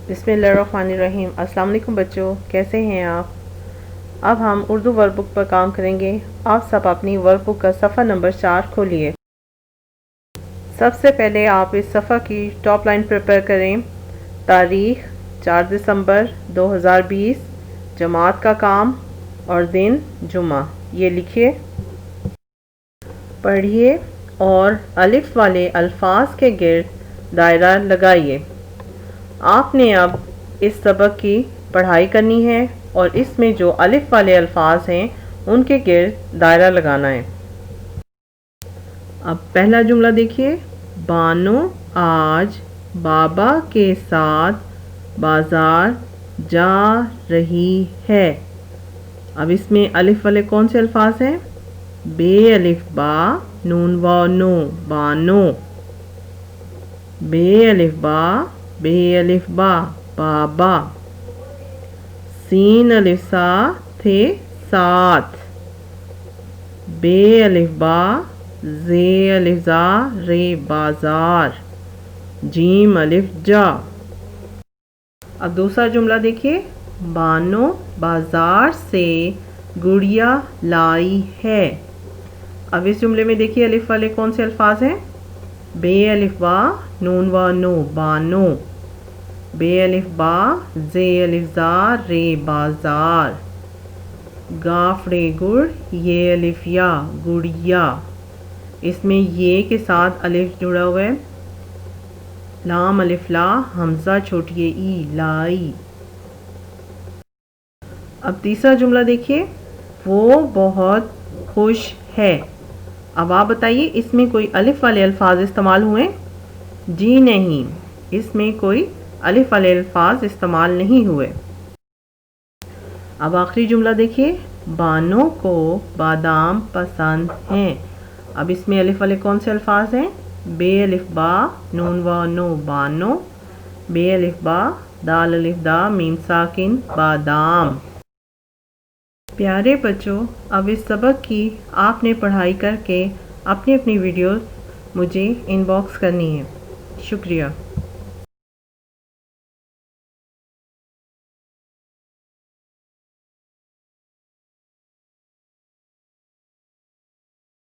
بسم اللہ الرحمن الرحیم۔ السلام علیکم بچوں، کیسے ہیں آپ؟ اب ہم اردو ورک بک پر کام کریں گے۔ آپ سب اپنی ورک بک کا صفحہ نمبر 4 کھولیے۔ سب سے پہلے آپ اس صفحہ کی ٹاپ لائن پریپئر کریں۔ تاریخ 4 دسمبر 2020، جماعت کا کام اور دن جمعہ، یہ لکھیے۔ پڑھیے اور الف والے الفاظ کے گرد دائرہ لگائیے۔ آپ نے اب اس سبق کی پڑھائی کرنی ہے اور اس میں جو الف والے الفاظ ہیں ان کے گرد دائرہ لگانا ہے۔ اب پہلا جملہ دیکھیے۔ بانو آج بابا کے ساتھ بازار جا رہی ہے۔ اب اس میں الف والے کون سے الفاظ ہیں؟ بے الف با نون و نو، بانو۔ بے الف با، بے الف با، بابا۔ سین الف سا تھے ساتھ۔ بے الف با، زے الف زا رے بازار۔ جیم الف جا۔ اب دوسرا جملہ دیکھیے۔ بانو بازار سے گڑیا لائی ہے۔ اب اس جملے میں دیکھیے الف والے کون سے الفاظ ہیں؟ بے الف با نون و نو، بانو۔ بے الف با، زے الف زا رے بازار۔ گاف رے گڑ، یہ الف یا، گڑیا۔ اس میں یہ کے ساتھ الف جڑا ہوا ہے۔ لام الف لا، حمزہ چھوٹی ای، لائی۔ اب تیسرا جملہ دیکھیے۔ وہ بہت خوش ہے۔ اب آپ بتائیے اس میں کوئی الف والے الفاظ استعمال ہوئے؟ جی نہیں، اس میں کوئی الف والے الفاظ استعمال نہیں ہوئے۔ اب آخری جملہ دیکھیے۔ بانو کو بادام پسند ہیں۔ اب اس میں الف والے کون سے الفاظ ہیں؟ بے الف با نون و نو، بانو۔ بے الف با، دال الف دا میم ساکن، بادام۔ پیارے بچوں، اب اس سبق کی آپ نے پڑھائی کر کے اپنی ویڈیوز مجھے ان باکس کرنی ہے۔ شکریہ۔